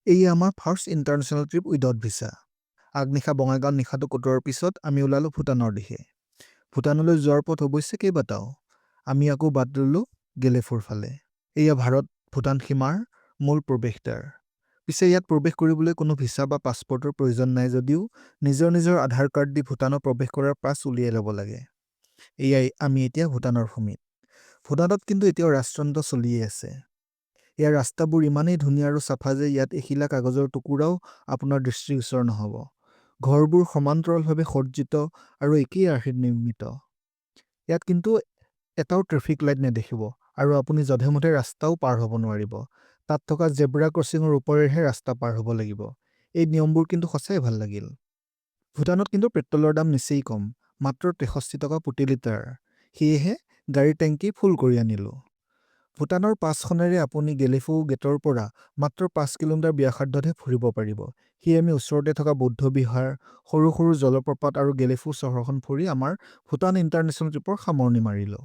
এই আমাৰ first international trip without visa. আগনিশা বঙাইগাঁৱত নিশাটো কটোৱাৰ পিছত আমি ওলালোঁ ভূটানৰ দিশে। ভূটানলৈ যোৱাৰ পথ অৱশ্যে কেইবাটাও। আমি আকৌ বাট ল'লোঁ গেলেফুৰ ফালে। এয়া ভাৰত-ভূটান সীমাৰ মূল প্ৰৱেশদ্বাৰ। পিছে ইয়াত প্ৰৱেশ কৰিবলৈ কোনো ভিছা বা পাছপৰ্টৰ প্ৰয়োজন নাই যদিও নিজৰ নিজৰ আধাৰ কাৰ্ড দি ভূটানত প্ৰৱেশ কৰাৰ পাছ উলিয়াই ল'ব লাগে। এয়াই আমি এতিয়া ভূটানৰ ভূমিত। ভূটানত কিন্তু এতিয়াও ৰাজতন্ত্ৰ চলিয়ে আছে। ইয়াৰ ৰাস্তাবোৰ ইমানেই ধুনীয়া আৰু চাফা যে ইয়াত এখিলা কাগজৰ টুকুৰাও আপোনাৰ দৃষ্টিগোচৰ নহ'ব। ঘৰবোৰ সমান্তৰালভাৱে সজ্জিত আৰু একেই আৰ্হিত নিৰ্মিত। ইয়াত কিন্তু এটাও ট্ৰেফিক লাইট নেদেখিব আৰু আপুনি যধে-মধে ৰাস্তাও পাৰ হ'ব নোৱাৰিব। তাত থকা জেব্ৰা ক্ৰছিঙৰ ওপৰেহে ৰাস্তা পাৰ হ'ব লাগিব। এই নিয়মবোৰ কিন্তু সঁচাই ভাল লাগিল। ভূটানত কিন্তু পেট্ৰলৰ দাম নিচেই কম, মাত্ৰ 63 টকা প্ৰতি লিটাৰ। সেয়েহে গাড়ীৰ টেংকি ফুল কৰি আনিলোঁ। ভূটানৰ পাছখনেৰে আপুনি গেলেফু গেটৰ পৰা মাত্ৰ 5 কিলোমিটাৰ ব্যাসাৰ্ধতহে ফুৰিব পাৰিব। সেয়ে আমি ওচৰতে থকা বৌদ্ধ বিহাৰ, সৰু সৰু জলপ্ৰপাত আৰু গেলেফু চহৰখন ফুৰি আমাৰ ভূটান ইণ্টাৰনেশ্যনেল ট্ৰিপৰ সামৰণি মাৰিলোঁ।